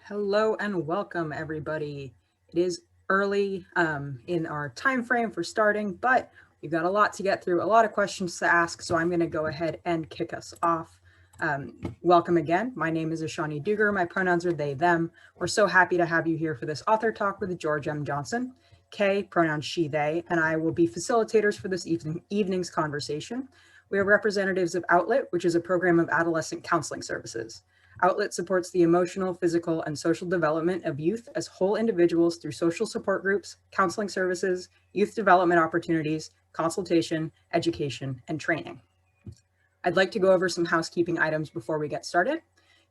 Hello and welcome, everybody. It is early in our time frame for starting, but we've got a lot to get through, a lot of questions to ask, so I'm going to go ahead and kick us off. Welcome again. My name is Ashani Dugar. My pronouns are they, them. We're so happy to have you here for this author talk with George M. Johnson. K, pronouns she, they, and I will be facilitators for this evening's conversation. We are representatives of Outlet, which is a program of adolescent counseling services. Outlet supports the emotional, physical, and social development of youth as whole individuals through social support groups, counseling services, youth development opportunities, consultation, education, and training. I'd like to go over some housekeeping items before we get started.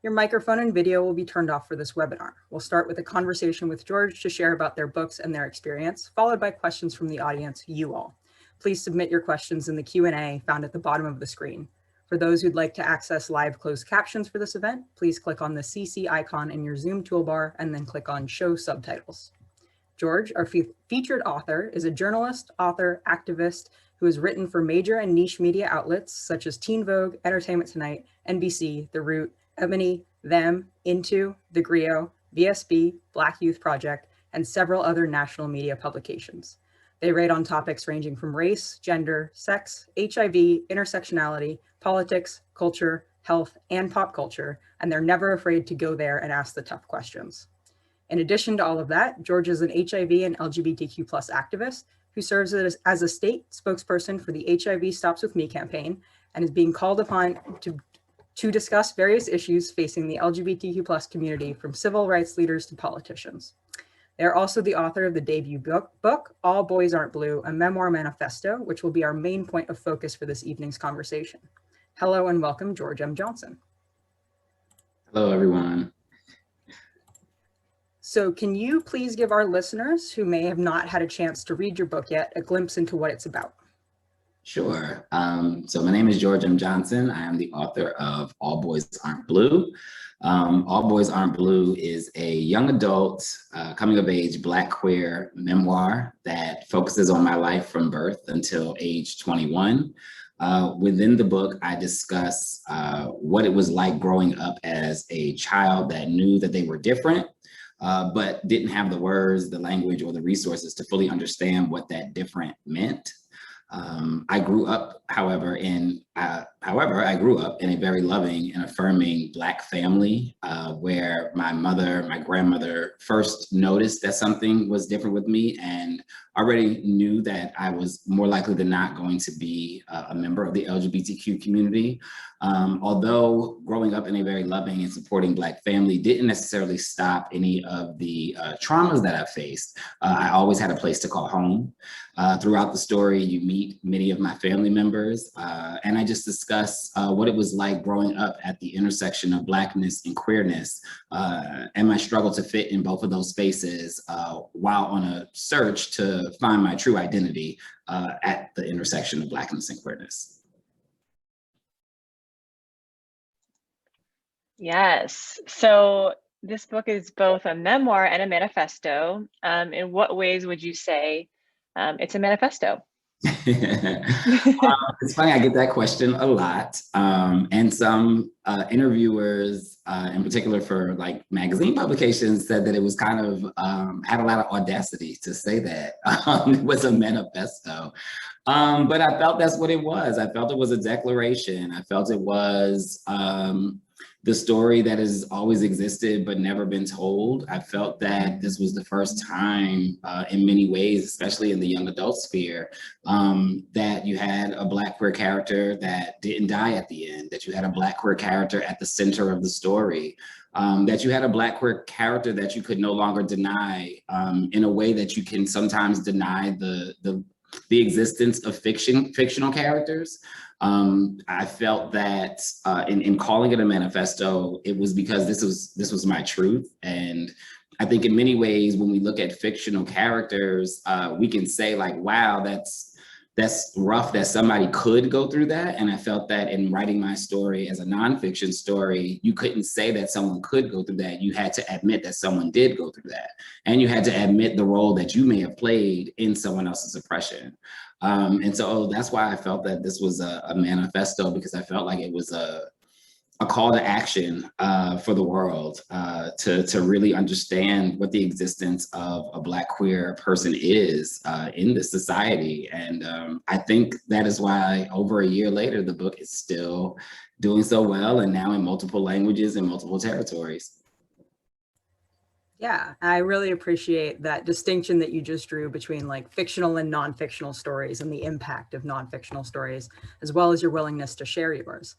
Your microphone and video will be turned off for this webinar. We'll start with a conversation with George to share about their books and their experience, followed by questions from the audience, you all. Please submit your questions in the Q&A found at the bottom of the screen. For those who'd like to access live closed captions for this event, please click on the CC icon in your Zoom toolbar and then click on Show Subtitles. George, our featured author, is a journalist, author, activist who has written for major and niche media outlets such as Teen Vogue, Entertainment Tonight, NBC, The Root, Ebony, Them, Into, The Griot, VSB, Black Youth Project, and several other national media publications. They write on topics ranging from race, gender, sex, HIV, intersectionality, politics, culture, health, and pop culture, and they're never afraid to go there and ask the tough questions. In addition to all of that, George is an HIV and LGBTQ plus activist who serves as a state spokesperson for the HIV Stops With Me campaign and is being called upon to discuss various issues facing the LGBTQ plus community, from civil rights leaders to politicians. They're also the author of the debut book, All Boys Aren't Blue, a memoir manifesto, which will be our main point of focus for this evening's conversation. Hello and welcome, George M. Johnson. Hello, everyone. So can you please give our listeners who may have not had a chance to read your book yet a glimpse into what it's about? Sure. So my name is George M. Johnson. I am the author of All Boys Aren't Blue. All Boys Aren't Blue is a young adult, coming of age Black queer memoir that focuses on my life from birth until age 21. Within the book, I discuss what it was like growing up as a child that knew that they were different, but didn't have the words, the language, or the resources to fully understand what that different meant. I grew up, however, I grew up in a very loving and affirming Black family where my grandmother first noticed that something was different with me and already knew that I was more likely than not going to be a member of the LGBTQ community. Although growing up in a very loving and supporting Black family didn't necessarily stop any of the traumas that I faced, I always had a place to call home. Throughout the story, you meet many of my family members, and I just discuss what it was like growing up at the intersection of Blackness and queerness, and my struggle to fit in both of those spaces while on a search to find my true identity at the intersection of Blackness and queerness. Yes, so this book is both a memoir and a manifesto. In what ways would you say it's a manifesto? It's funny, I get that question a lot. And some interviewers, in particular for like magazine publications, said that it was kind of, had a lot of audacity to say that it was a manifesto. But I felt that's what it was. I felt it was a declaration. I felt it was the story that has always existed but never been told. I felt that this was the first time in many ways, especially in the young adult sphere, that you had a Black queer character that didn't die at the end, that you had a Black queer character at the center of the story, that you had a Black queer character that you could no longer deny in a way that you can sometimes deny the existence of fictional characters. I felt that in calling it a manifesto, it was because this was my truth. And I think in many ways, when we look at fictional characters, we can say like, wow, that's rough that somebody could go through that. And I felt that in writing my story as a nonfiction story, you couldn't say that someone could go through that. You had to admit that someone did go through that. And you had to admit the role that you may have played in someone else's oppression. And so that's why I felt that this was a manifesto, because I felt like it was a call to action for the world to really understand what the existence of a Black queer person is in this society. And I think that is why over a year later, the book is still doing so well and now in multiple languages and multiple territories. Yeah, I really appreciate that distinction that you just drew between like fictional and non-fictional stories and the impact of non-fictional stories, as well as your willingness to share yours.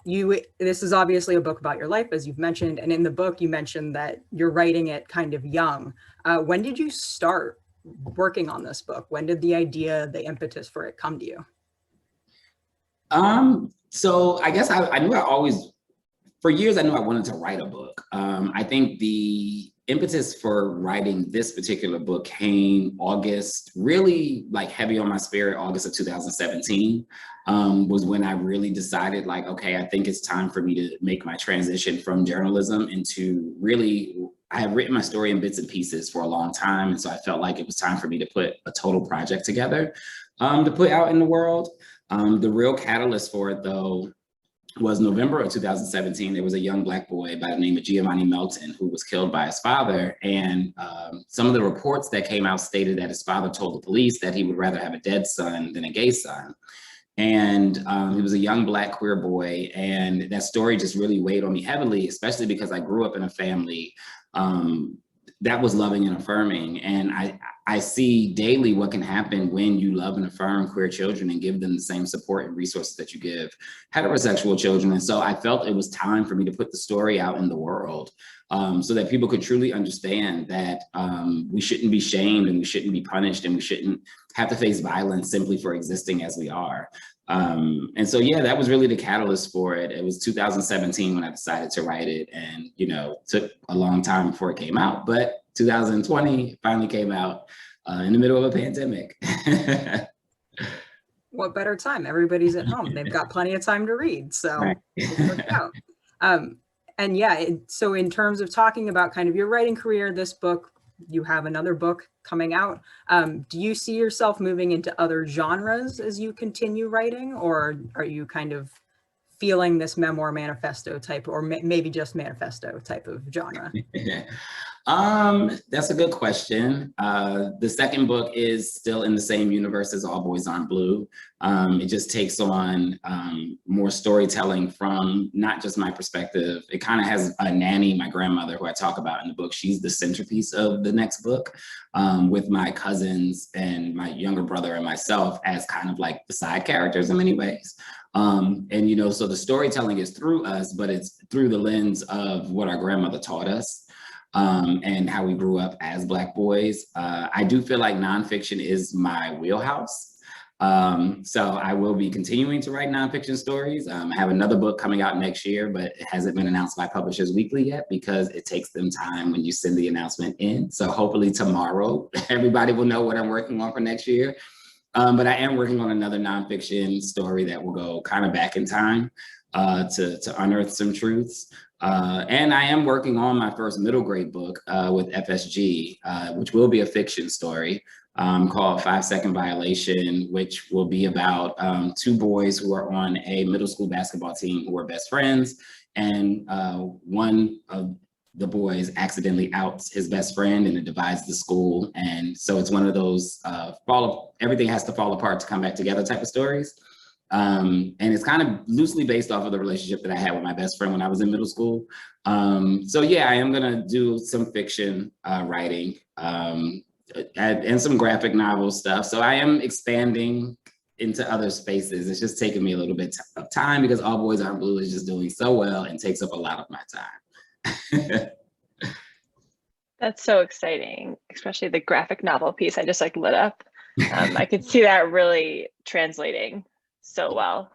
This is obviously a book about your life, as you've mentioned, and in the book you mentioned that you're writing it kind of young. When did you start working on this book? When did the idea, the impetus for it come to you? So I guess I knew for years, I knew I wanted to write a book. I think the impetus for writing this particular book came August, really like heavy on my spirit, August of 2017, was when I really decided like, okay, I think it's time for me to make my transition from journalism into really, I have written my story in bits and pieces for a long time. And so I felt like it was time for me to put a total project together to put out in the world. The real catalyst for it though, was November of 2017. There was a young Black boy by the name of Giovanni Melton who was killed by his father. And some of the reports that came out stated that his father told the police that he would rather have a dead son than a gay son. And he was a young Black queer boy. And that story just really weighed on me heavily, especially because I grew up in a family that was loving and affirming. And I see daily what can happen when you love and affirm queer children and give them the same support and resources that you give heterosexual children. And so I felt it was time for me to put the story out in the world so that people could truly understand that we shouldn't be shamed and we shouldn't be punished and we shouldn't have to face violence simply for existing as we are. And so, yeah, that was really the catalyst for it. It was 2017 when I decided to write it, and, you know, took a long time before it came out, but 2020 finally came out in the middle of a pandemic. What better time? Everybody's at home. They've got plenty of time to read. So Right. it worked out. And yeah, so in terms of talking about kind of your writing career, this book, you have another book coming out. Do you see yourself moving into other genres as you continue writing, or are you kind of feeling this memoir manifesto type, or maybe just manifesto type of genre? That's a good question. The second book is still in the same universe as All Boys Aren't Blue. It just takes on more storytelling from not just my perspective. It kind of has a nanny, my grandmother, who I talk about in the book. She's the centerpiece of the next book, with my cousins and my younger brother and myself as kind of like the side characters in many ways. And, you know, so the storytelling is through us, but it's through the lens of what our grandmother taught us. And how we grew up as Black boys. I do feel like nonfiction is my wheelhouse. So I will be continuing to write nonfiction stories. I have another book coming out next year, but it hasn't been announced by Publishers Weekly yet because it takes them time when you send the announcement in. So hopefully tomorrow, everybody will know what I'm working on for next year. But I am working on another nonfiction story that will go kind of back in time to unearth some truths. And I am working on my first middle grade book with FSG, which will be a fiction story called 5 Second Violation, which will be about two boys who are on a middle school basketball team who are best friends. And one of the boys accidentally outs his best friend and it divides the school. And so it's one of those everything has to fall apart to come back together type of stories. And it's kind of loosely based off of the relationship that I had with my best friend when I was in middle school. So yeah, I am gonna do some fiction writing and some graphic novel stuff. So I am expanding into other spaces. It's just taking me a little bit of time because All Boys Aren't Blue is just doing so well and takes up a lot of my time. That's so exciting, especially the graphic novel piece. I just like lit up. I could see that really translating so well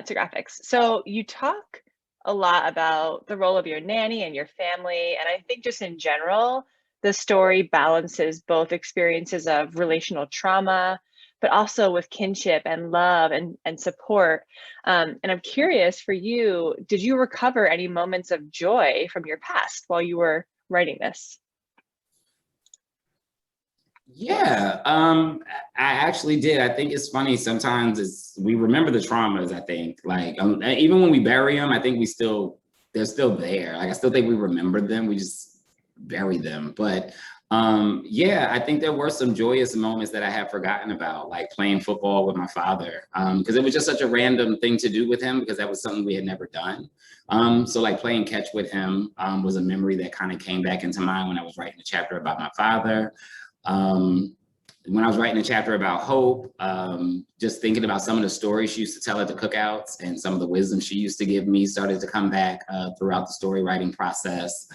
to graphics. So you talk a lot about the role of your nanny and your family. And I think just in general, the story balances both experiences of relational trauma, but also with kinship and love and support. And I'm curious for you, did you recover any moments of joy from your past while you were writing this? Yeah, I actually did. I think it's funny sometimes we remember the traumas, I think. Like even when we bury them, I think they're still there. Like I still think we remember them. We just bury them. But yeah, I think there were some joyous moments that I have forgotten about, like playing football with my father. Because it was just such a random thing to do with him because that was something we had never done. So like playing catch with him was a memory that kind of came back into mind when I was writing a chapter about my father. Um, when I was writing a chapter about Hope, just thinking about some of the stories she used to tell at the cookouts and some of the wisdom she used to give me started to come back throughout the story writing process.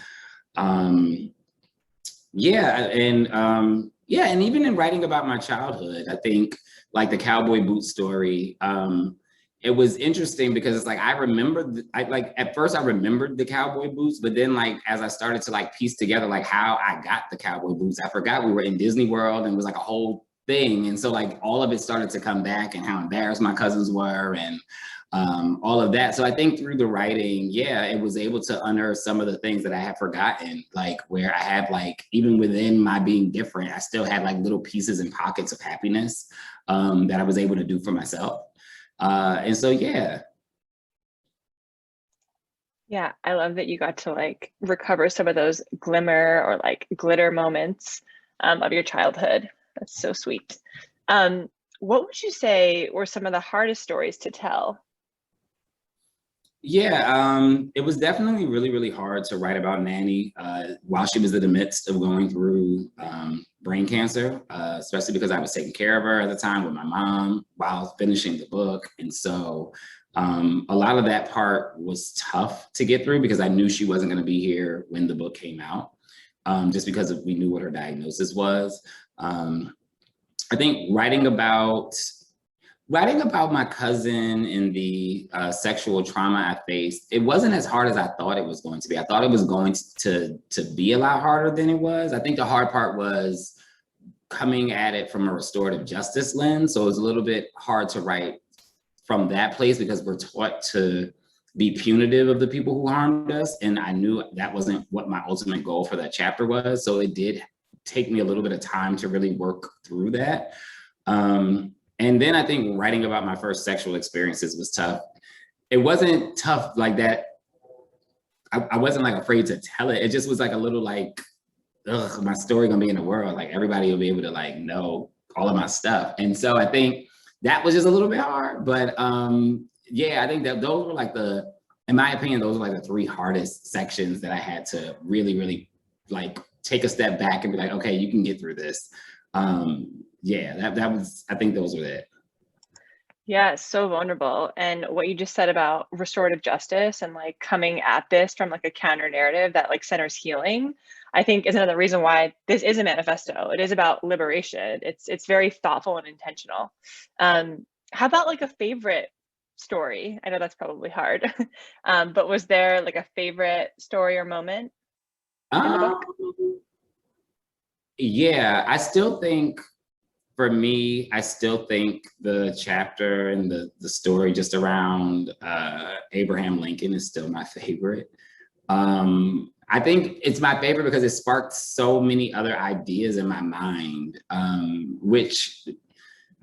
Yeah, yeah, and even in writing about my childhood, I think like the cowboy boot story, it was interesting because it's like I remember, I like at first I remembered the cowboy boots, but then like as I started to like piece together like how I got the cowboy boots, I forgot we were in Disney World and it was like a whole thing, and so like all of it started to come back and how embarrassed my cousins were and all of that. So I think through the writing, yeah, it was able to unearth some of the things that I had forgotten, like where I had like, even within my being different, I still had like little pieces and pockets of happiness that I was able to do for myself. And so, yeah. Yeah, I love that you got to like recover some of those glimmer or like glitter moments of your childhood. That's so sweet. What would you say were some of the hardest stories to tell? Yeah, it was definitely really, really hard to write about Nanny while she was in the midst of going through brain cancer, especially because I was taking care of her at the time with my mom while finishing the book. And so a lot of that part was tough to get through because I knew she wasn't going to be here when the book came out, just because we knew what her diagnosis was. I think writing about my cousin and the sexual trauma I faced, it wasn't as hard as I thought it was going to be. I thought it was going to be a lot harder than it was. I think the hard part was coming at it from a restorative justice lens. So it was a little bit hard to write from that place because we're taught to be punitive of the people who harmed us. And I knew that wasn't what my ultimate goal for that chapter was. So it did take me a little bit of time to really work through that. And then I think writing about my first sexual experiences was tough. It wasn't tough like that. I wasn't like afraid to tell it. It just was like a little like, ugh, my story gonna be in the world. Like everybody will be able to like know all of my stuff. And so I think that was just a little bit hard. But yeah, I think that those were like in my opinion, those were like the three hardest sections that I had to really, really like take a step back and be like, okay, you can get through this. Yeah, that was, I think those were it. Yeah, it's so vulnerable. And what you just said about restorative justice and like coming at this from like a counter narrative that like centers healing, I think is another reason why this is a manifesto. It is about liberation. It's very thoughtful and intentional. How about like a favorite story? I know that's probably hard, but was there like a favorite story or moment in the book? Yeah, I still think for me, I still think the chapter and the story just around Abraham Lincoln is still my favorite. I think it's my favorite because it sparked so many other ideas in my mind, which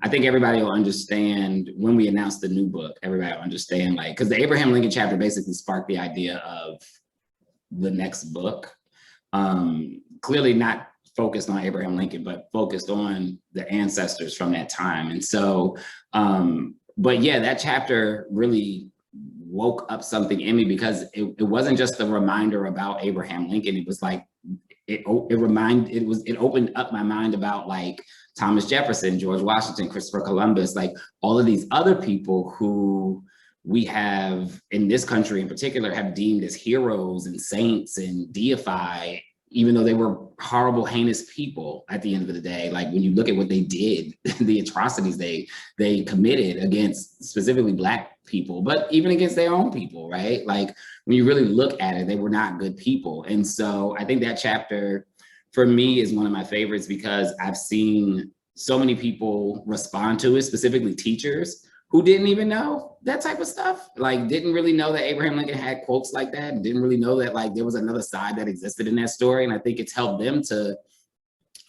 I think everybody will understand when we announce the new book. Everybody will understand, like, because the Abraham Lincoln chapter basically sparked the idea of the next book. Clearly not focused on Abraham Lincoln, but focused on the ancestors from that time. And so, but yeah, that chapter really woke up something in me because it wasn't just a reminder about Abraham Lincoln. It was like, it opened up my mind about like Thomas Jefferson, George Washington, Christopher Columbus, like all of these other people who we have in this country in particular have deemed as heroes and saints and deify, even though they were horrible, heinous people at the end of the day. Like when you look at what they did, the atrocities they committed against specifically Black people, but even against their own people, right? Like when you really look at it, they were not good people. And so I think that chapter for me is one of my favorites because I've seen so many people respond to it, specifically teachers who didn't even know that type of stuff, like didn't really know that Abraham Lincoln had quotes like that, didn't really know that like there was another side that existed in that story. And I think it's helped them to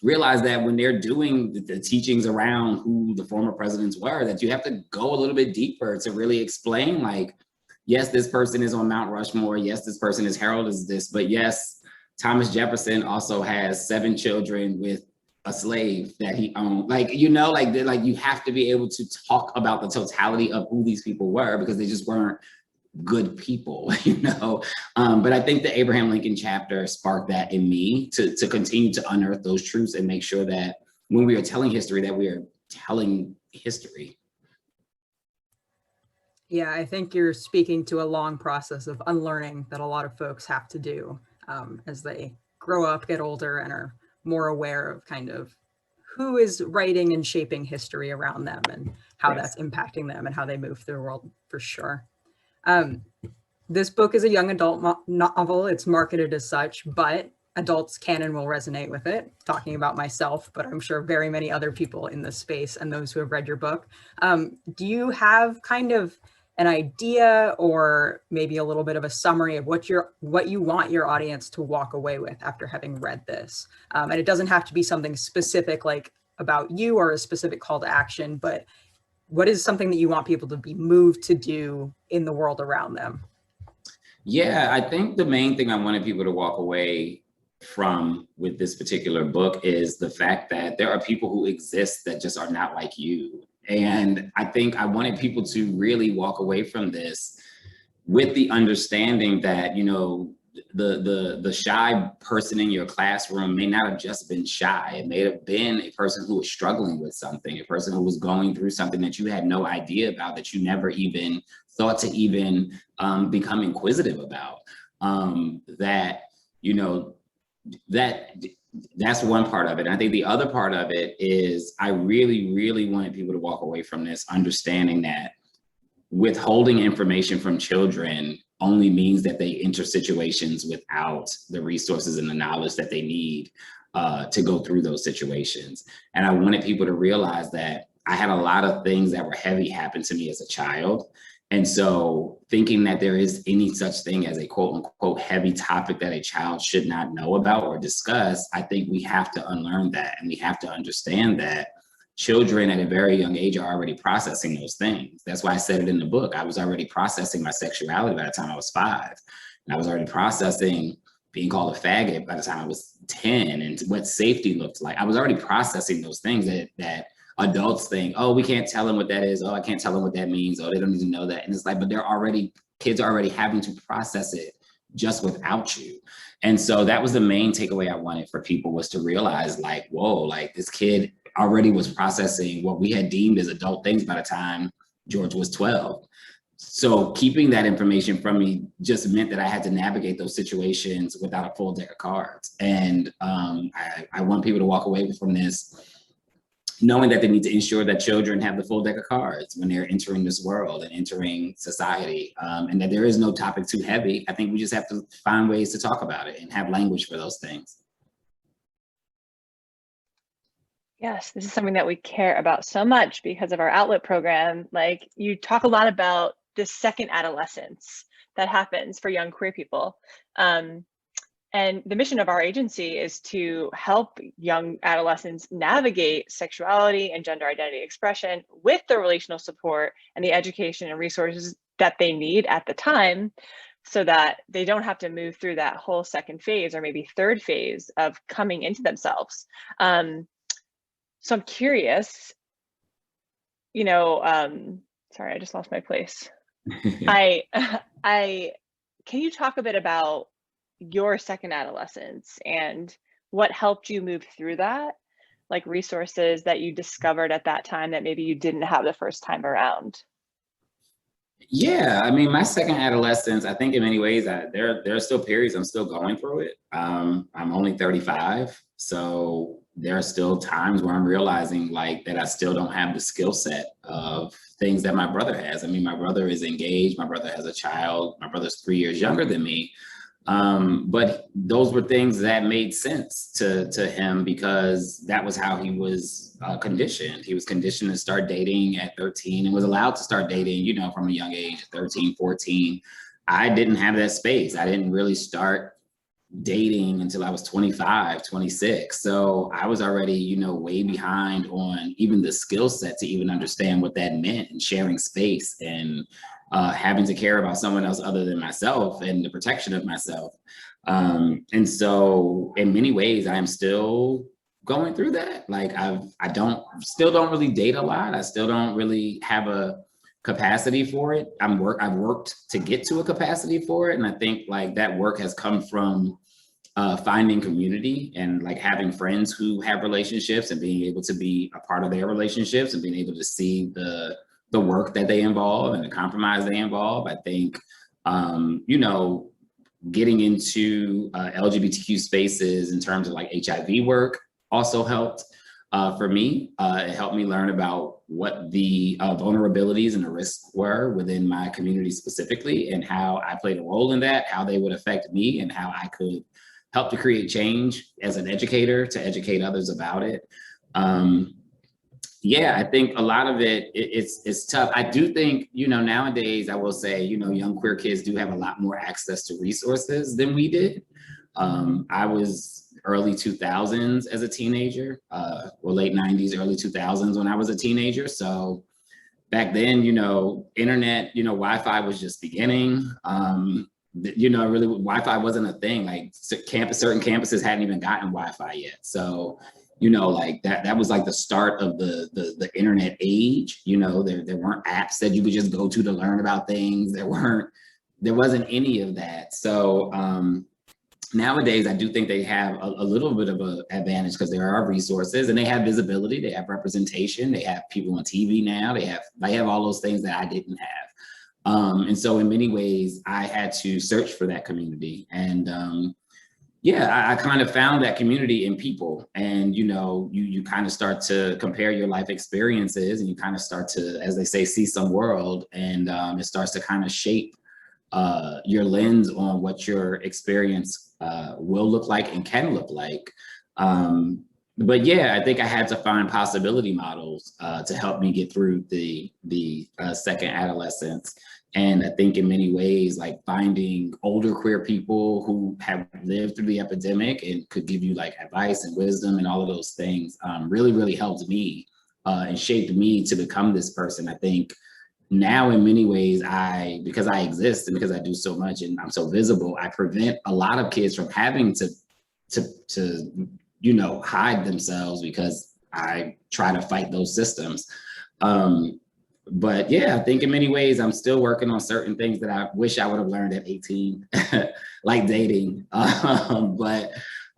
realize that when they're doing the teachings around who the former presidents were, that you have to go a little bit deeper to really explain, like, yes, this person is on Mount Rushmore. Yes, this person is heralded as this, but yes, Thomas Jefferson also has 7 children with a slave that he owned. Like, you know, like you have to be able to talk about the totality of who these people were, because they just weren't good people, you know. But I think the Abraham Lincoln chapter sparked that in me to continue to unearth those truths and make sure that when we are telling history, that we are telling history. Yeah, I think you're speaking to a long process of unlearning that a lot of folks have to do as they grow up, get older, and are more aware of kind of who is writing and shaping history around them and how Yes. that's impacting them and how they move through the world, for sure. This book is a young adult novel. It's marketed as such, but adults can and will resonate with it. Talking about myself, but I'm sure very many other people in this space and those who have read your book. Do you have kind of an idea or maybe a little bit of a summary of what you want your audience to walk away with after having read this? And it doesn't have to be something specific like about you or a specific call to action, but what is something that you want people to be moved to do in the world around them? Yeah, I think the main thing I wanted people to walk away from with this particular book is the fact that there are people who exist that just are not like you. And I think I wanted people to really walk away from this with the understanding that, you know, the shy person in your classroom may not have just been shy. It may have been a person who was struggling with something, a person who was going through something that you had no idea about, that you never even thought to even become inquisitive about. That, you know, that's one part of it. And I think the other part of it is I really, really wanted people to walk away from this understanding that withholding information from children only means that they enter situations without the resources and the knowledge that they need to go through those situations. And I wanted people to realize that I had a lot of things that were heavy happen to me as a child. And so thinking that there is any such thing as a quote unquote heavy topic that a child should not know about or discuss, I think we have to unlearn that. And we have to understand that children at a very young age are already processing those things. That's why I said it in the book. I was already processing my sexuality by the time I was 5. And I was already processing being called a faggot by the time I was 10 and what safety looked like. I was already processing those things that adults think, oh, we can't tell them what that is. Oh, I can't tell them what that means. Oh, they don't need to know that. And it's like, but kids are already having to process it just without you. And so that was the main takeaway I wanted for people, was to realize like, whoa, like this kid already was processing what we had deemed as adult things by the time George was 12. So keeping that information from me just meant that I had to navigate those situations without a full deck of cards. And I want people to walk away from this knowing that they need to ensure that children have the full deck of cards when they're entering this world and entering society, and that there is no topic too heavy. I think we just have to find ways to talk about it and have language for those things. Yes, this is something that we care about so much because of our outlet program. Like, you talk a lot about this second adolescence that happens for young queer people. And the mission of our agency is to help young adolescents navigate sexuality and gender identity expression with the relational support and the education and resources that they need at the time, so that they don't have to move through that whole second phase or maybe third phase of coming into themselves. So I'm curious, you know, sorry, I just lost my place. Can you talk a bit about your second adolescence and what helped you move through that, like resources that you discovered at that time that maybe you didn't have the first time around? Yeah, I mean, my second adolescence, I think in many ways, there are still periods I'm still going through it. I'm only 35, so there are still times where I'm realizing like that I still don't have the skill set of things that my brother has. I mean, my brother is engaged, my brother has a child, my brother's 3 years younger than me. But those were things that made sense to him because that was how he was conditioned. He was conditioned to start dating at 13 and was allowed to start dating, you know, from a young age, 13, 14. I didn't have that space. I didn't really start dating until I was 25, 26. So I was already, you know, way behind on even the skill set to even understand what that meant, and sharing space, and having to care about someone else other than myself, and the protection of myself. And so in many ways, I'm still going through that. Like still don't really date a lot. I still don't really have a capacity for it. I've worked to get to a capacity for it. And I think like that work has come from finding community, and like having friends who have relationships, and being able to be a part of their relationships, and being able to see the work that they involve and the compromise they involve. I think, you know, getting into LGBTQ spaces in terms of like HIV work also helped for me. It helped me learn about what the vulnerabilities and the risks were within my community specifically, and how I played a role in that, how they would affect me, and how I could help to create change as an educator to educate others about it. Yeah, I think a lot of it's tough. I do think, you know, nowadays I will say, you know, young queer kids do have a lot more access to resources than we did. I was early 2000s as a teenager, or late 90s, early 2000s when I was a teenager. So back then, you know, internet, you know, Wi-Fi was just beginning. You know, really Wi-Fi wasn't a thing. Like certain campuses hadn't even gotten Wi-Fi yet. So, you know, like that was like the start of the internet age. You know, there weren't apps that you could just go to learn about things. There wasn't any of that. So nowadays, I do think they have a little bit of an advantage, because there are resources, and they have visibility, they have representation, they have people on TV now, they have all those things that I didn't have. And so in many ways, I had to search for that community. And yeah, I kind of found that community in people. And, you know, you kind of start to compare your life experiences, and you kind of start to, as they say, see some world. And it starts to kind of shape your lens on what your experience will look like and can look like. But yeah, I think I had to find possibility models to help me get through the second adolescence. And I think in many ways, like finding older queer people who have lived through the epidemic and could give you like advice and wisdom and all of those things really, really helped me and shaped me to become this person. I think now in many ways, because I exist and because I do so much and I'm so visible, I prevent a lot of kids from having to you know, hide themselves, because I try to fight those systems. But yeah, I think in many ways, I'm still working on certain things that I wish I would have learned at 18, like dating. But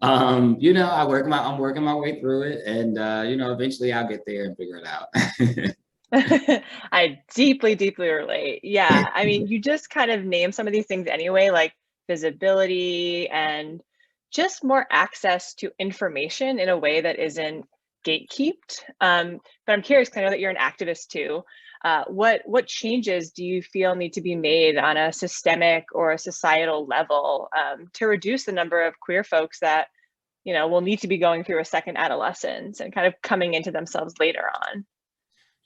you know, I'm working my way through it, and you know, eventually I'll get there and figure it out. I deeply, deeply relate. Yeah, I mean, you just kind of name some of these things anyway, like visibility and just more access to information in a way that isn't gatekept. But I'm curious, because I know that you're an activist too. What changes do you feel need to be made on a systemic or a societal level to reduce the number of queer folks that, you know, will need to be going through a second adolescence and kind of coming into themselves later on?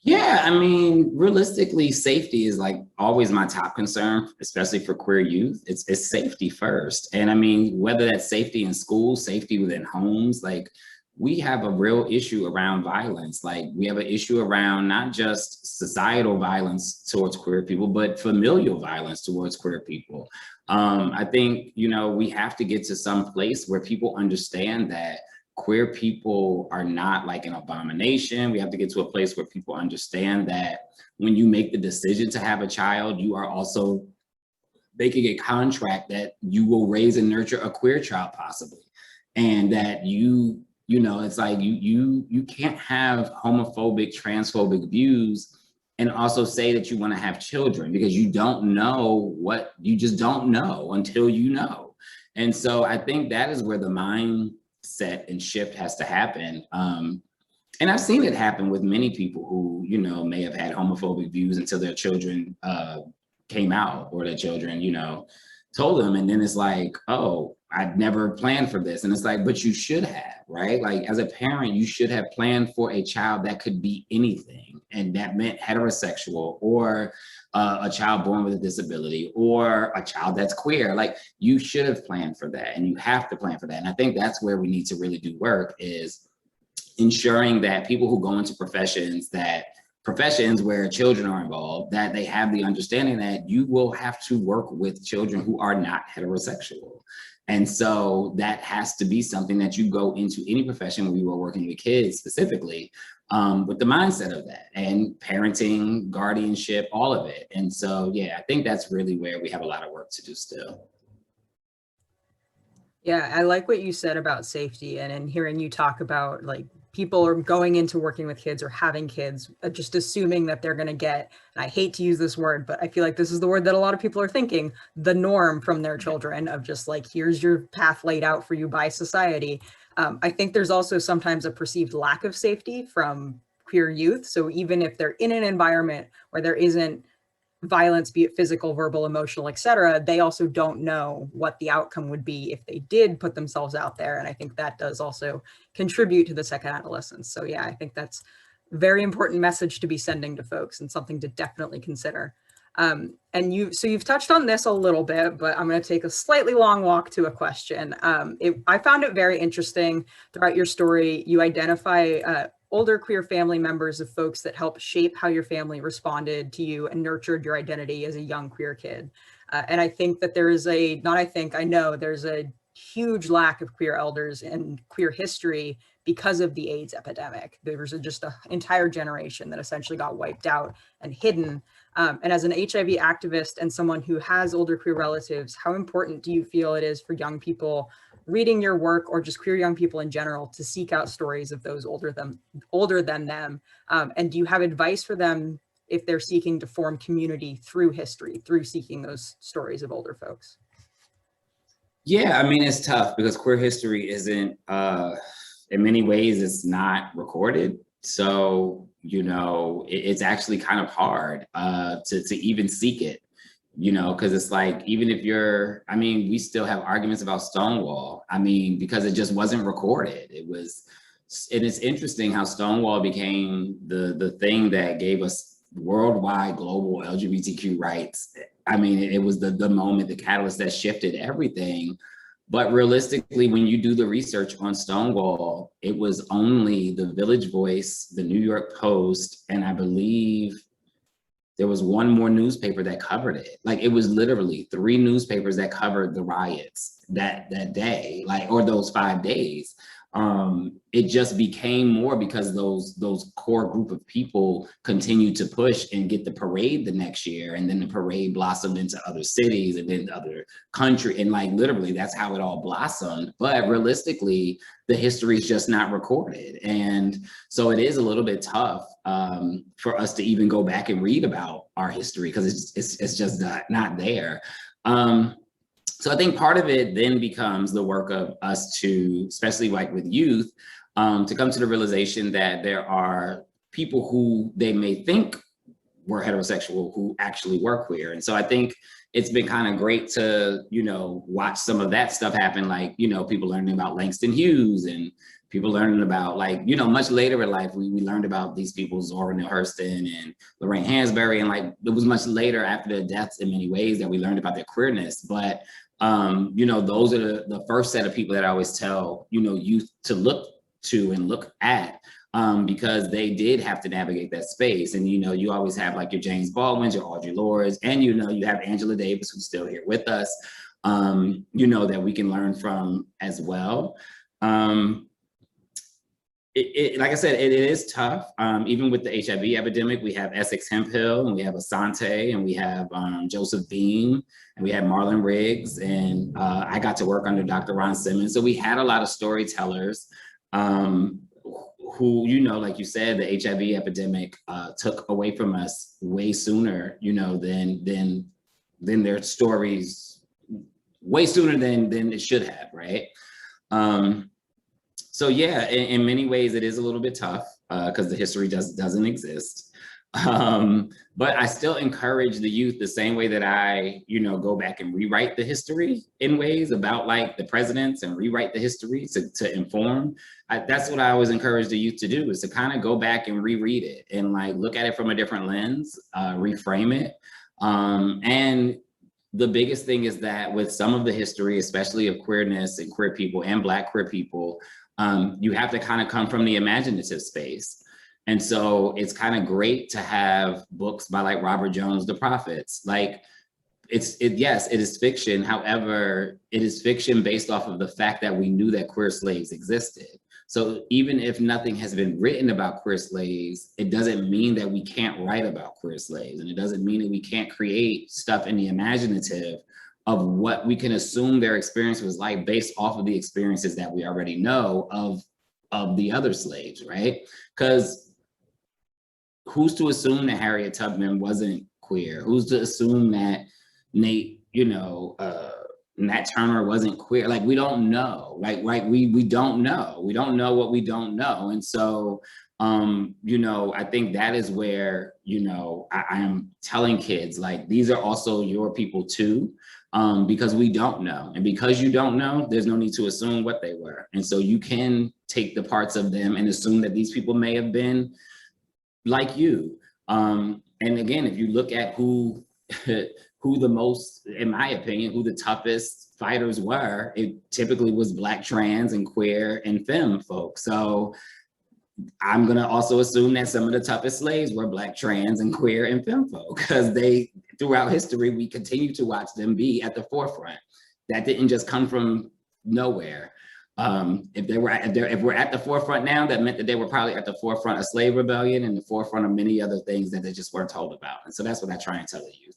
Yeah, I mean, realistically, safety is like always my top concern, especially for queer youth. It's safety first. And I mean, whether that's safety in schools, safety within homes, like we have a real issue around violence. Like we have an issue around not just societal violence towards queer people, but familial violence towards queer people. I think, you know, we have to get to some place where people understand that queer people are not like an abomination. We have to get to a place where people understand that when you make the decision to have a child, you are also making a contract that you will raise and nurture a queer child possibly. And that you know, it's like you can't have homophobic, transphobic views and also say that you want to have children, because you don't know you just don't know until you know. And so I think that is where the mindset and shift has to happen. And I've seen it happen with many people who, you know, may have had homophobic views until their children came out, or their children, you know, told them. And then it's like, oh, I'd never planned for this. And it's like, but you should have, right? Like as a parent, you should have planned for a child that could be anything. And that meant heterosexual or a child born with a disability or a child that's queer. Like you should have planned for that and you have to plan for that. And I think that's where we need to really do work, is ensuring that people who go into professions where children are involved, that they have the understanding that you will have to work with children who are not heterosexual. And so that has to be something that you go into any profession when you are working with kids specifically, with the mindset of that, and parenting, guardianship, all of it. And so, yeah, I think that's really where we have a lot of work to do still. Yeah, I like what you said about safety, and hearing you talk about like people are going into working with kids or having kids, just assuming that they're going to get, and I hate to use this word, but I feel like this is the word that a lot of people are thinking, the norm from their children, of just like, here's your path laid out for you by society. I think there's also sometimes a perceived lack of safety from queer youth. So even if they're in an environment where there isn't violence, be it physical, verbal, emotional, etc., they also don't know what the outcome would be if they did put themselves out there. And I think that does also contribute to the second adolescence. So yeah, I think that's a very important message to be sending to folks and something to definitely consider. And you've touched on this a little bit, but I'm going to take a slightly long walk to a question. I found it very interesting throughout your story. You identify older queer family members of folks that helped shape how your family responded to you and nurtured your identity as a young queer kid. And I think that I know there's a huge lack of queer elders in queer history because of the AIDS epidemic. There was just an entire generation that essentially got wiped out and hidden. And as an HIV activist and someone who has older queer relatives, how important do you feel it is for young people reading your work, or just queer young people in general, to seek out stories of those older than them? And do you have advice for them if they're seeking to form community through history, through seeking those stories of older folks? Yeah, I mean, it's tough because queer history isn't, in many ways, it's not recorded. So, it's actually kind of hard to even seek it, because it's like, even if we still have arguments about Stonewall. Because it just wasn't recorded. And it's interesting how Stonewall became the thing that gave us worldwide global LGBTQ rights. It was the moment, the catalyst that shifted everything. But realistically, when you do the research on Stonewall, it was only the Village Voice, the New York Post, and I believe there was one more newspaper that covered it. Like, it was literally 3 newspapers that covered the riots that day, or those 5 days. It just became more because those core group of people continued to push and get the parade the next year. And then the parade blossomed into other cities and then other country. And literally that's how it all blossomed. But realistically, the history is just not recorded. And so it is a little bit tough for us to even go back and read about our history, because it's just not there. So I think part of it then becomes the work of us to, especially with youth, to come to the realization that there are people who they may think were heterosexual who actually were queer. And so I think it's been kind of great to, watch some of that stuff happen. People learning about Langston Hughes, and people learning about much later in life, we learned about these people, Zora Neale Hurston and Lorraine Hansberry. And it was much later after their deaths in many ways that we learned about their queerness. But those are the first set of people that I always tell, youth to look to and look at, because they did have to navigate that space. And, you always have your James Baldwins, your Audre Lordes, and, you have Angela Davis, who's still here with us, that we can learn from as well. Like I said, it is tough. Even with the HIV epidemic, we have Essex Hemphill, and we have Asante, and we have Joseph Beam, and we had Marlon Riggs, and I got to work under Dr. Ron Simmons. So we had a lot of storytellers who, like you said, the HIV epidemic took away from us way sooner, than their stories, way sooner than it should have, right? So yeah, in many ways, it is a little bit tough because the history doesn't exist. But I still encourage the youth the same way that I, go back and rewrite the history in ways about like the presidents and rewrite the history to inform. That's what I always encourage the youth to do, is to kind of go back and reread it and like look at it from a different lens, reframe it. And the biggest thing is that with some of the history, especially of queerness and queer people and Black queer people, you have to kind of come from the imaginative space. And so it's kind of great to have books by like Robert Jones, The Prophets. Like yes, it is fiction. However, it is fiction based off of the fact that we knew that queer slaves existed. So even if nothing has been written about queer slaves, it doesn't mean that we can't write about queer slaves. And it doesn't mean that we can't create stuff in the imaginative of what we can assume their experience was like based off of the experiences that we already know of the other slaves, right? Because who's to assume that Harriet Tubman wasn't queer? Who's to assume that Nat Turner wasn't queer? Like, we don't know, right? We don't know. We don't know what we don't know. And so, I think that is where, I am telling kids, like, these are also your people too, because we don't know. And because you don't know, there's no need to assume what they were. And so you can take the parts of them and assume that these people may have been like you. And again, if you look at who the most, in my opinion, who the toughest fighters were, it typically was Black, trans, and queer and femme folks. So I'm gonna also assume that some of the toughest slaves were Black, trans, and queer and femme folk, because throughout history, we continue to watch them be at the forefront. That didn't just come from nowhere. If we're at the forefront now, that meant that they were probably at the forefront of slave rebellion and the forefront of many other things that they just weren't told about. And so that's what I try and tell the youth.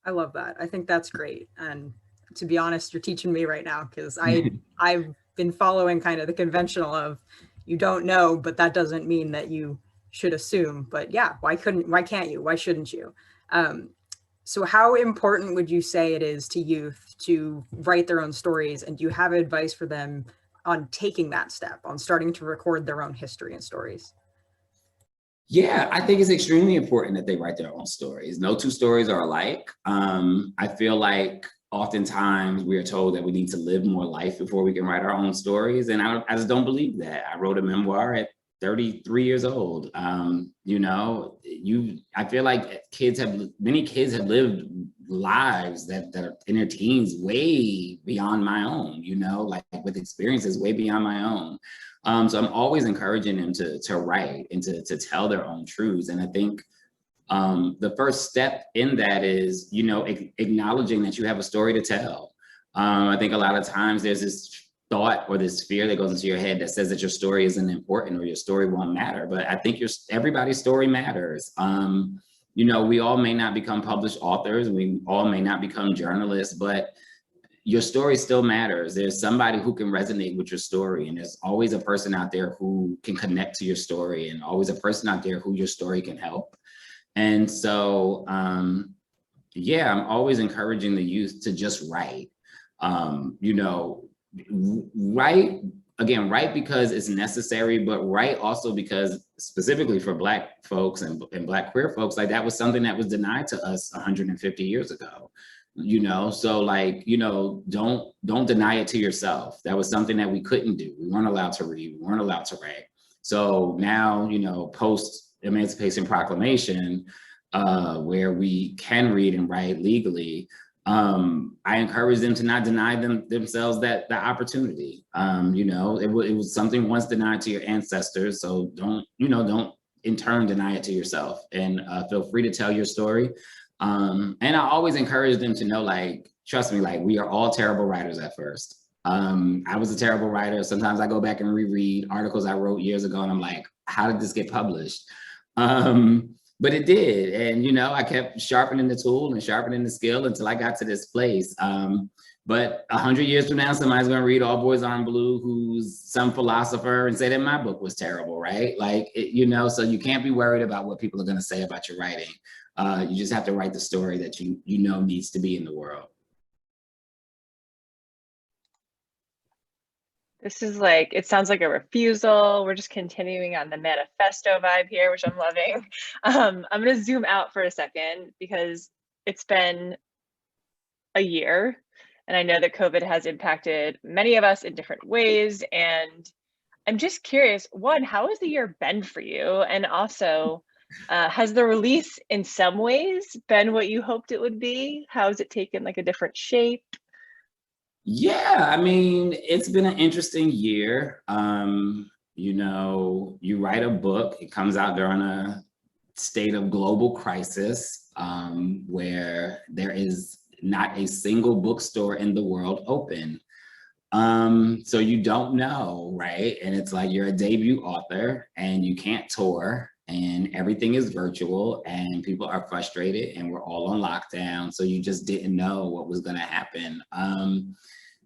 I love that. I think that's great. And to be honest, you're teaching me right now, because I've been following kind of the conventional of, you don't know, but that doesn't mean that you should assume. But yeah, why can't you? Why shouldn't you? So how important would you say it is to youth to write their own stories? And do you have advice for them on taking that step, on starting to record their own history and stories? Yeah, I think it's extremely important that they write their own stories. No two stories are alike. I feel like oftentimes we are told that we need to live more life before we can write our own stories. And I just don't believe that. I wrote a memoir at 33 years old. I feel like many kids have lived lives that are in their teens way beyond my own, like with experiences way beyond my own. So I'm always encouraging them to write and to tell their own truths. And I think the first step in that is, acknowledging that you have a story to tell. I think a lot of times there's this thought or this fear that goes into your head that says that your story isn't important or your story won't matter. But I think everybody's story matters. We all may not become published authors. We all may not become journalists, but your story still matters. There's somebody who can resonate with your story, and there's always a person out there who can connect to your story, and always a person out there who your story can help. And so, I'm always encouraging the youth to just write. Write because it's necessary, but write also because specifically for Black folks and Black queer folks, like that was something that was denied to us 150 years ago. So don't deny it to yourself. That was something that we couldn't do. We weren't allowed to read, we weren't allowed to write. So now, post Emancipation Proclamation, where we can read and write legally, I encourage them to not deny themselves that opportunity. It was something once denied to your ancestors. So don't in turn deny it to yourself, and feel free to tell your story. And I always encourage them to know, like, trust me, like, we are all terrible writers at first. I was a terrible writer. Sometimes I go back and reread articles I wrote years ago and I'm like, how did this get published? But it did. And, I kept sharpening the tool and sharpening the skill until I got to this place. But 100 years from now, somebody's going to read All Boys Aren't Blue, who's some philosopher, and say that my book was terrible, right? Like, so you can't be worried about what people are going to say about your writing. You just have to write the story that you know needs to be in the world. This is like, it sounds like a refusal. We're just continuing on the manifesto vibe here, which I'm loving. I'm going to zoom out for a second because it's been a year, and I know that COVID has impacted many of us in different ways. And I'm just curious, one, how has the year been for you? And also, has the release in some ways been what you hoped it would be? How has it taken like a different shape? Yeah, I mean, it's been an interesting year. You know, you write a book, it comes out during a state of global crisis, where there is not a single bookstore in the world open. So you don't know, right? And it's like you're a debut author and you can't tour and everything is virtual and people are frustrated and we're all on lockdown. So you just didn't know what was going to happen.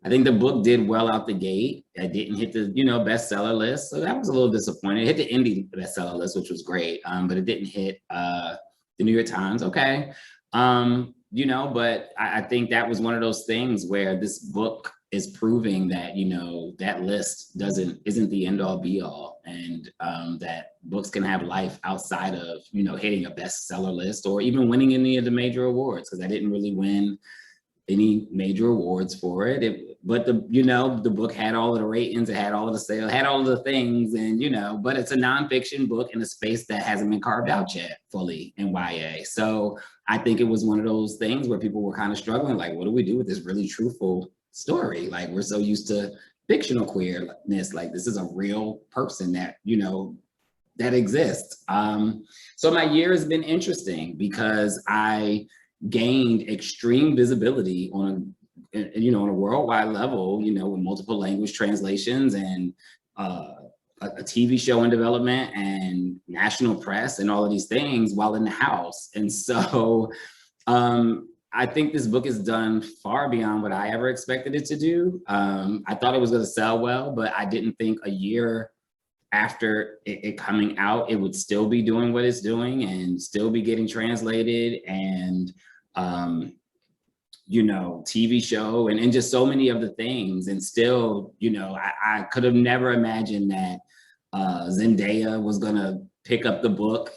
I think the book did well out the gate. It didn't hit the, bestseller list. So that was a little disappointing. It hit the indie bestseller list, which was great. But it didn't hit the New York Times. Okay. But I think that was one of those things where this book is proving that, that list isn't the end all be all. And that books can have life outside of, hitting a bestseller list or even winning any of the major awards, because I didn't really win any major awards for it. But the book had all of the ratings, it had all of the sales, had all of the things, and but it's a nonfiction book in a space that hasn't been carved out yet fully in YA. So I think it was one of those things where people were kind of struggling, like, what do we do with this really truthful story? Like, we're so used to fictional queerness, like this is a real person that, that exists. So my year has been interesting because I gained extreme visibility on a worldwide level, with multiple language translations and a TV show in development and national press and all of these things while in the house. And so I think this book is done far beyond what I ever expected it to do. I thought it was going to sell well, but I didn't think a year after it coming out, it would still be doing what it's doing and still be getting translated and, TV show and just so many of the things. And still, I could have never imagined that Zendaya was going to pick up the book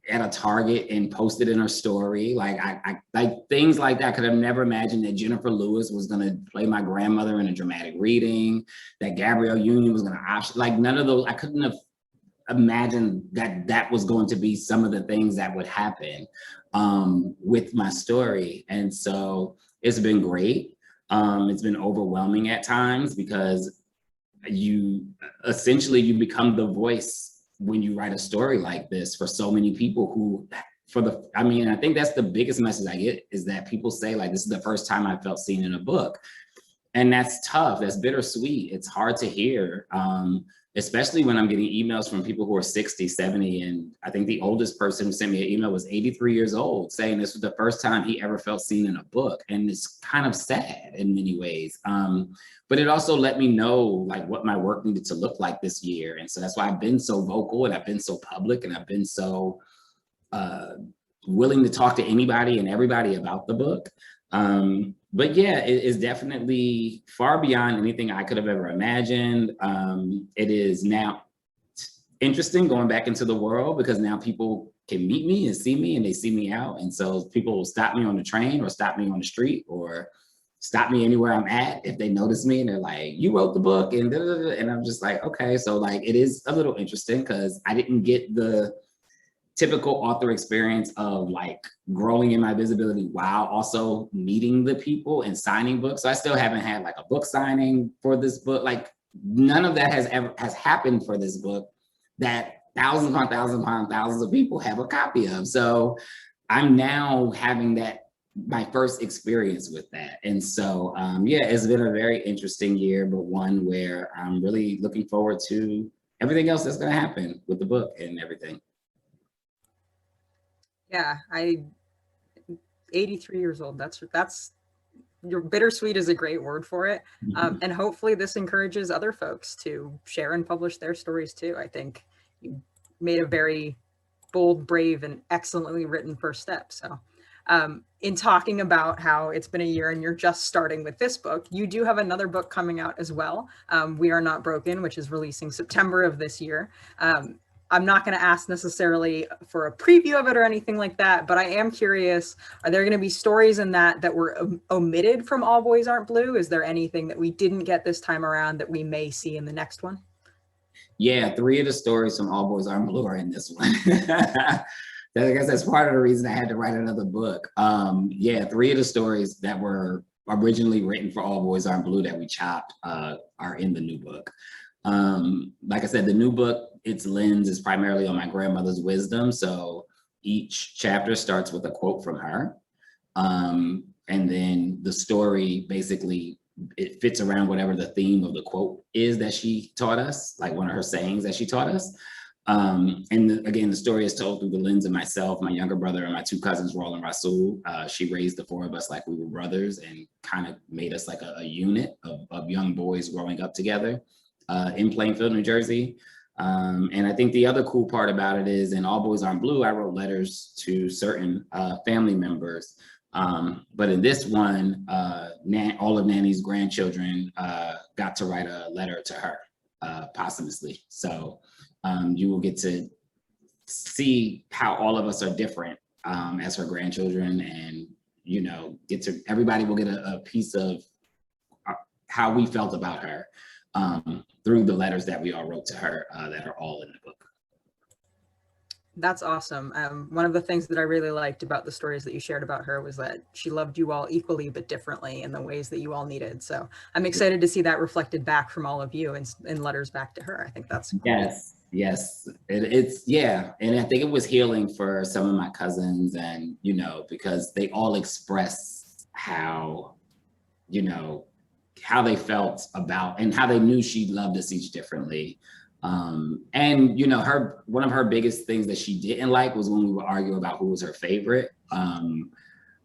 at a Target and post it in her story. Like I like things like that. I could have never imagined that Jennifer Lewis was going to play my grandmother in a dramatic reading, that Gabrielle Union was going to option, like none of those. I couldn't have imagined that was going to be some of the things that would happen with my story. And so it's been great. It's been overwhelming at times because you become the voice when you write a story like this for so many people who, I think that's the biggest message I get, is that people say, like, this is the first time I felt seen in a book. And that's tough, that's bittersweet. It's hard to hear, especially when I'm getting emails from people who are 60, 70. And I think the oldest person who sent me an email was 83 years old, saying this was the first time he ever felt seen in a book. And it's kind of sad in many ways. But it also let me know like what my work needed to look like this year. And so that's why I've been so vocal and I've been so public and I've been so willing to talk to anybody and everybody about the book. But yeah, it is definitely far beyond anything I could have ever imagined. It is now interesting going back into the world because now people can meet me and see me and they see me out. And so people will stop me on the train or stop me on the street or stop me anywhere I'm at if they notice me and they're like, you wrote the book and da, da, da. And I'm just like, okay. So like, it is a little interesting because I didn't get the typical author experience of like growing in my visibility while also meeting the people and signing books. So I still haven't had like a book signing for this book. Like none of that has happened for this book that thousands upon thousands upon thousands of people have a copy of. So I'm now having my first experience with that. And so, yeah, it's been a very interesting year, but one where I'm really looking forward to everything else that's gonna happen with the book and everything. Yeah, 83 years old. That's your bittersweet is a great word for it. And hopefully this encourages other folks to share and publish their stories too. I think you made a very bold, brave, and excellently written first step. So In talking about how it's been a year and you're just starting with this book, you do have another book coming out as well, We Are Not Broken, which is releasing September of this year. I'm not going to ask necessarily for a preview of it or anything like that, but I am curious, are there going to be stories in that were omitted from All Boys Aren't Blue? Is there anything that we didn't get this time around that we may see in the next one? Yeah, 3 of the stories from All Boys Aren't Blue are in this one. I guess that's part of the reason I had to write another book. Yeah, 3 of the stories that were originally written for All Boys Aren't Blue that we chopped are in the new book. Like I said, the new book, its lens is primarily on my grandmother's wisdom. So each chapter starts with a quote from her. And then the story basically, it fits around whatever the theme of the quote is that she taught us, like one of her sayings that she taught us. Again, the story is told through the lens of myself, my younger brother, and my 2 cousins, Roland and Rasul. She raised the 4 of us like we were brothers and kind of made us like a unit of young boys growing up together in Plainfield, New Jersey. And I think the other cool part about it is in All Boys Aren't Blue, I wrote letters to certain family members. But in this one, all of Nanny's grandchildren got to write a letter to her posthumously. So you will get to see how all of us are different as her grandchildren, and everybody will get a piece of how we felt about her through the letters that we all wrote to her that are all in the book. That's awesome. One of the things that I really liked about the stories that you shared about her was that she loved you all equally but differently in the ways that you all needed. So I'm excited to see that reflected back from all of you in letters back to her. I think that's cool. Yes. It's and I think it was healing for some of my cousins, and because they all express how they felt about and how they knew she loved us each differently. And one of her biggest things that she didn't like was when we would argue about who was her favorite.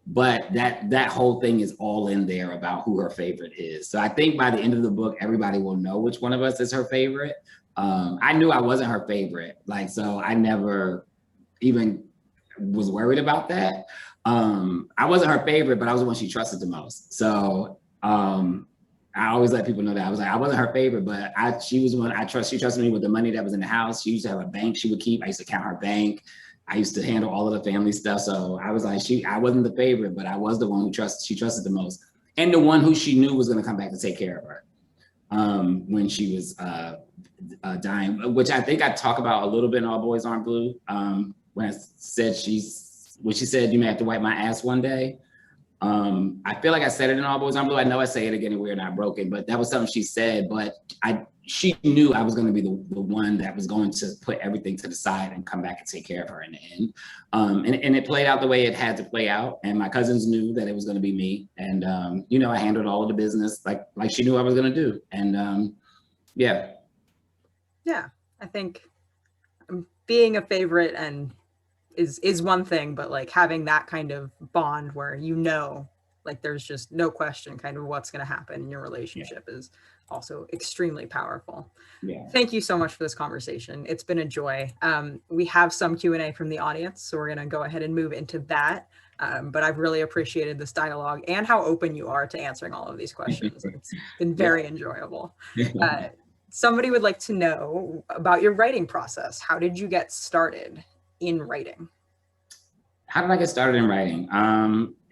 But that whole thing is all in there about who her favorite is. So I think by the end of the book, everybody will know which one of us is her favorite. I knew I wasn't her favorite, so I never even was worried about that. I wasn't her favorite, but I was the one she trusted the most. So I always let people know that. I was like, I wasn't her favorite, but she was one I trust. She trusted me with the money that was in the house. She used to have a bank she would keep. I used to count her bank. I used to handle all of the family stuff. So I was like, I wasn't the favorite, but I was the one she trusted the most. And the one who she knew was going to come back to take care of her when she was dying, which I think I talk about a little bit in All Boys Aren't Blue. When I said she said, you may have to wipe my ass one day. I feel like I said it in All Boys Aren't Blue. I know I say it again in We're Not Broken, but that was something she said. But she knew I was going to be the one that was going to put everything to the side and come back and take care of her in the end. And it played out the way it had to play out. And my cousins knew that it was going to be me. And I handled all of the business like she knew I was going to do. And yeah. I think being a favorite and is one thing, but like having that kind of bond where like there's just no question kind of what's going to happen in your relationship is also extremely powerful. Thank you so much for this conversation. It's been a joy. We have some Q&A from the audience, so we're going to go ahead and move into that. But I've really appreciated this dialogue and how open you are to answering all of these questions. It's been very enjoyable. Somebody would like to know about your writing process. How did you get started in writing? How did I get started in writing?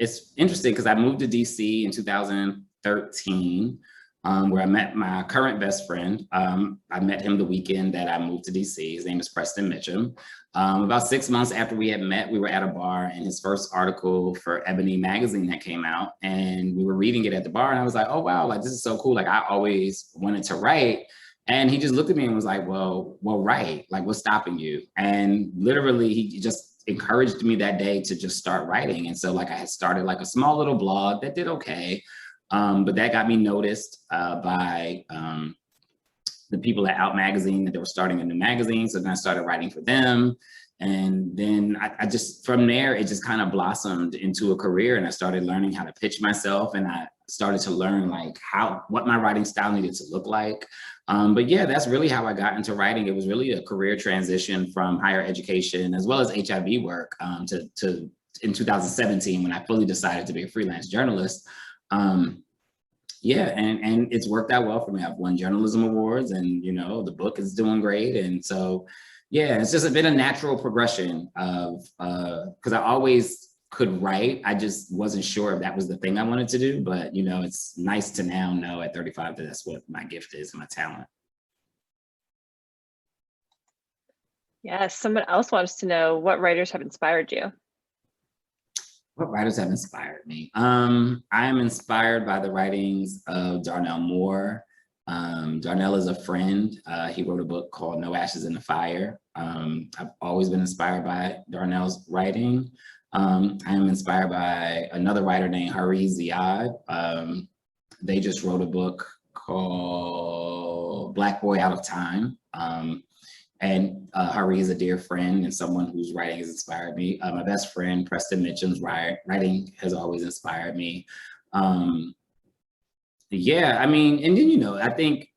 It's interesting because I moved to DC in 2013, where I met my current best friend. I met him the weekend that I moved to DC. His name is Preston Mitchum. About 6 months after we had met, we were at a bar, and his first article for Ebony magazine that came out, and we were reading it at the bar, and I was like, oh wow, like this is so cool. Like I always wanted to write. And he just looked at me and was like, well, write, like what's stopping you? And literally he just encouraged me that day to just start writing. And so like I had started like a small little blog that did okay. But that got me noticed by the people at Out Magazine, that they were starting a new magazine. So then I started writing for them. And then I just, from there, it just kind of blossomed into a career, and I started learning how to pitch myself, and I started to learn like what my writing style needed to look like. But yeah, that's really how I got into writing. It was really a career transition from higher education as well as HIV work to in 2017 when I fully decided to be a freelance journalist. Yeah, and it's worked out well for me. I've won journalism awards, and you know, the book is doing great. And so, yeah, it's just been a natural progression of because I always could write. I just wasn't sure if that was the thing I wanted to do. But you know, it's nice to now know at 35 that that's what my gift is, my talent. Yes, someone else wants to know what writers have inspired you. What writers have inspired me? I am inspired by the writings of Darnell Moore. Darnell is a friend. He wrote a book called No Ashes in the Fire. I've always been inspired by Darnell's writing. I am inspired by another writer named Hari Ziad. They just wrote a book called Black Boy Out of Time. And Hari is a dear friend and someone whose writing has inspired me. My best friend, Preston Mitchum's writing has always inspired me. Yeah, I mean, and then, you know, I think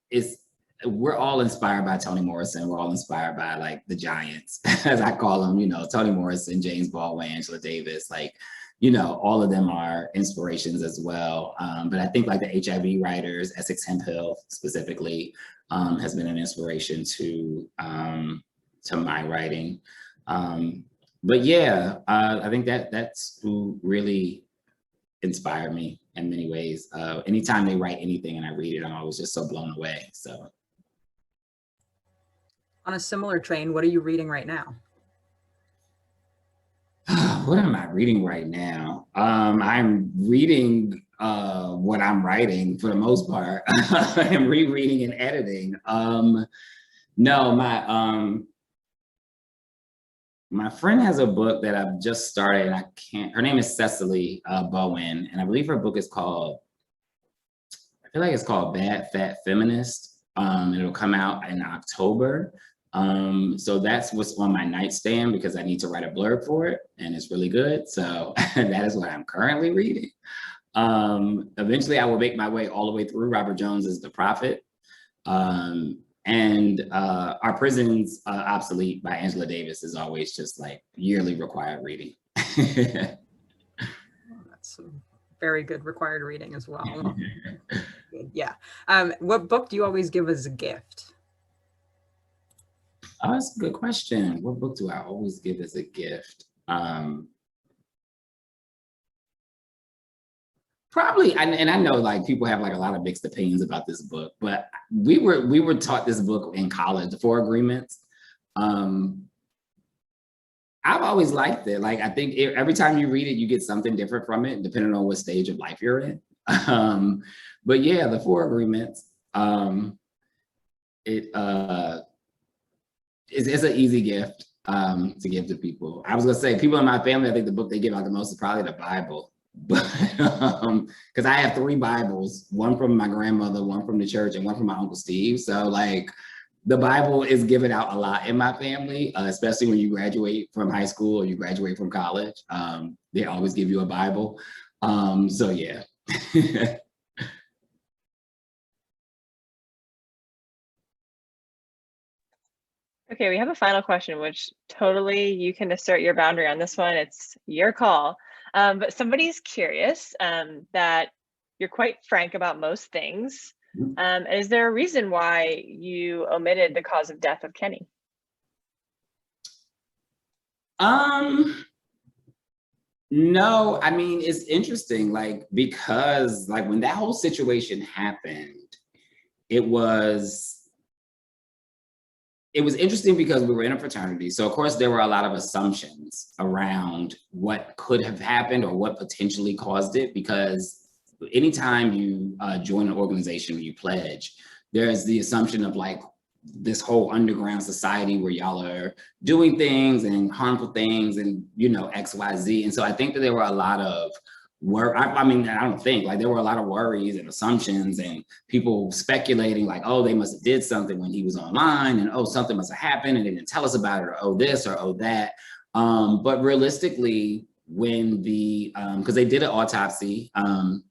we're all inspired by Toni Morrison. We're all inspired by like the giants, as I call them, you know, Toni Morrison, James Baldwin, Angela Davis, like, you know, all of them are inspirations as well. But I think like the HIV writers, Essex Hemphill specifically, has been an inspiration to my writing. But yeah, I think that's who really inspired me in many ways. Anytime they write anything and I read it, I'm always just so blown away. So, on a similar train, what are you reading right now? what am I reading right now? I'm reading what I'm writing for the most part. I'm rereading and editing. No, my friend has a book that I've just started, and her name is Cecily Bowen, and I believe her book is called, I feel like it's called Bad Fat Feminist. It'll come out in October. So that's what's on my nightstand because I need to write a blurb for it, and it's really good. So that is what I'm currently reading. Eventually I will make my way all the way through Robert Jones's The Prophet. And Our Prisons Obsolete by Angela Davis is always just like yearly required reading. That's a very good required reading as well. Yeah. What book do you always give as a gift? Oh, that's a good question. What book do I always give as a gift? Probably, and I know like people have like a lot of mixed opinions about this book, but we were taught this book in college, The Four Agreements. I've always liked it. Like I think every time you read it, you get something different from it, depending on what stage of life you're in. But yeah, The Four Agreements. It's an easy gift to give to people. I was gonna say people in my family, I think the book they give out the most is probably the Bible. But because I have 3 Bibles, one from my grandmother, one from the church, and one from my Uncle Steve. So like the Bible is given out a lot in my family, especially when you graduate from high school or you graduate from college. They always give you a Bible. So yeah. Okay, we have a final question, which totally you can assert your boundary on this one. It's your call. But somebody's curious that you're quite frank about most things. Is there a reason why you omitted the cause of death of Kenny? No, I mean, it's interesting, like, because like when that whole situation happened, it was interesting because we were in a fraternity. So of course there were a lot of assumptions around what could have happened or what potentially caused it, because anytime you join an organization or you pledge, there's the assumption of like this whole underground society where y'all are doing things and harmful things and, you know, X, Y, Z. And so I think that there were a lot of I mean, I don't think, like there were a lot of worries and assumptions and people speculating like, oh, they must have did something when he was online, and oh, something must have happened and they didn't tell us about it, or oh this or oh that. But realistically, when because they did an autopsy and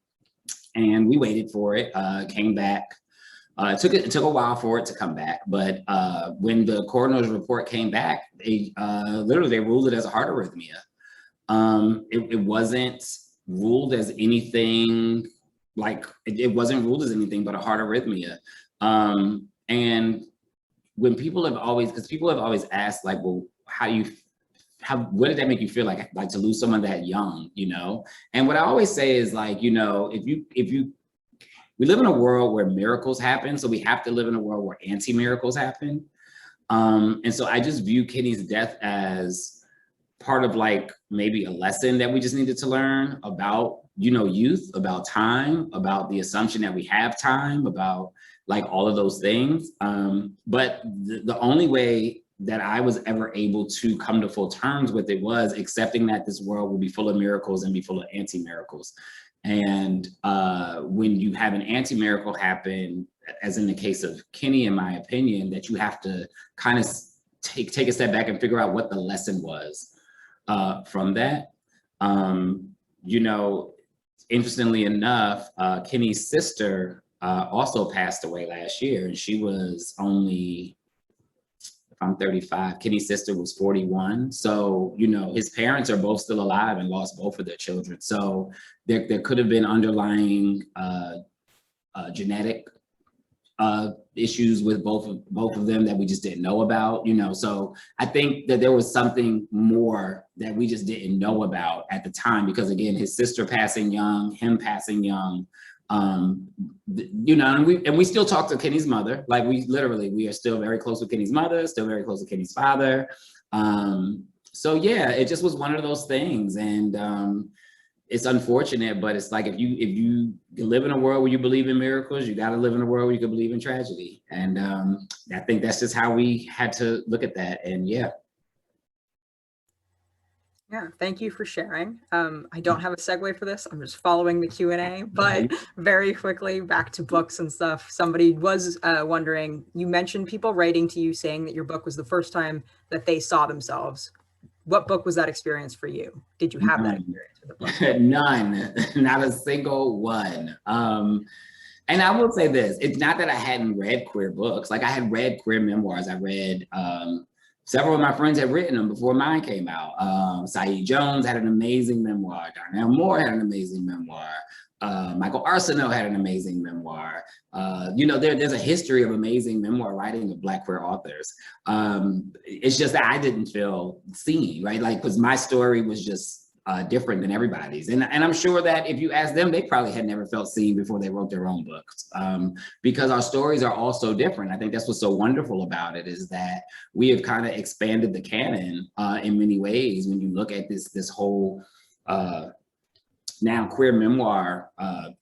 we waited for it, came back. It took a while for it to come back, but when the coroner's report came back, they literally ruled it as a heart arrhythmia. It wasn't ruled as anything like, it wasn't ruled as anything but a heart arrhythmia. And when people have always, because people have always asked, like, well, what did that make you feel like to lose someone that young, you know? And what I always say is, like, you know, we live in a world where miracles happen, so we have to live in a world where anti-miracles happen. And so I just view Kenny's death as part of, like, maybe a lesson that we just needed to learn about, you know, youth, about time, about the assumption that we have time, about, like, all of those things. But the only way that I was ever able to come to full terms with it was accepting that this world will be full of miracles and be full of anti-miracles. And when you have an anti-miracle happen, as in the case of Kenny, in my opinion, that you have to kind of take a step back and figure out what the lesson was from that. You know, interestingly enough, Kenny's sister also passed away last year, and she was only, if I'm 35, Kenny's sister was 41. So, you know, his parents are both still alive and lost both of their children. So there could have been underlying genetic issues with both of them that we just didn't know about, you know. So I think that there was something more that we just didn't know about at the time, because again, his sister passing young, him passing young, you know, and we still talk to Kenny's mother. Like, we are still very close with Kenny's mother, still very close with Kenny's father. So yeah, it just was one of those things. And it's unfortunate, but it's like, if you live in a world where you believe in miracles, you got to live in a world where you can believe in tragedy. And I think that's just how we had to look at that. And yeah. Yeah, thank you for sharing. I don't have a segue for this. I'm just following the Q&A, but very quickly back to books and stuff. Somebody was wondering, you mentioned people writing to you saying that your book was the first time that they saw themselves. What book was that experience for you? Did you have that experience with the book? None, not a single one. And I will say this, it's not that I hadn't read queer books. Like, I had read queer memoirs. I read, several of my friends had written them before mine came out. Saeed Jones had an amazing memoir. Darnell Moore had an amazing memoir. Michael Arsenault had an amazing memoir. You know, there's a history of amazing memoir writing of Black queer authors. It's just that I didn't feel seen, right? Like, because my story was just different than everybody's. And I'm sure that if you ask them, they probably had never felt seen before they wrote their own books, because our stories are all so different. I think that's what's so wonderful about it, is that we have kind of expanded the canon in many ways. When you look at this whole now queer memoir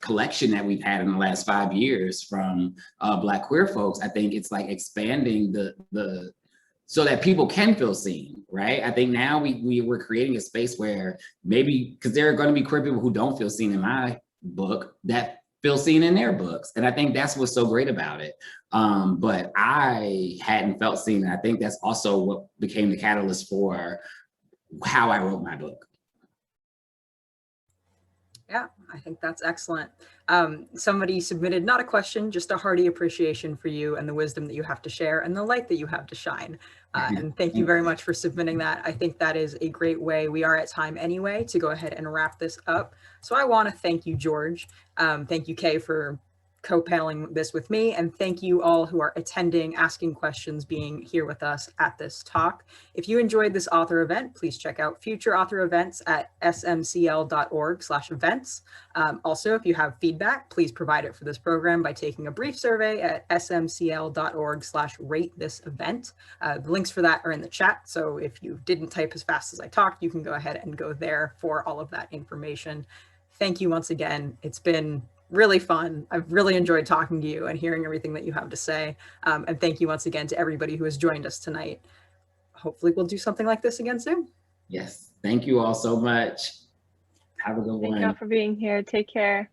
collection that we've had in the last 5 years from Black queer folks, I think it's like expanding the so that people can feel seen, right? I think now we're creating a space where maybe, because there are going to be queer people who don't feel seen in my book that feel seen in their books. And I think that's what's so great about it. But I hadn't felt seen. And I think that's also what became the catalyst for how I wrote my book. Yeah, I think that's excellent. Somebody submitted not a question, just a hearty appreciation for you and the wisdom that you have to share and the light that you have to shine. And thank you very much for submitting that. I think that is a great way. We are at time anyway to go ahead and wrap this up. So I want to thank you, George. Thank you, Kay, for co-paneling this with me, and thank you all who are attending, asking questions, being here with us at this talk. If you enjoyed this author event, please check out future author events at smcl.org/events. Also, if you have feedback, please provide it for this program by taking a brief survey at smcl.org/rate-this-event. The links for that are in the chat, so if you didn't type as fast as I talked, you can go ahead and go there for all of that information. Thank you once again. It's been really fun. I've really enjoyed talking to you and hearing everything that you have to say. And thank you once again to everybody who has joined us tonight. Hopefully we'll do something like this again soon. Yes, thank you all so much. Have a good one. Thank you all for being here. Take care.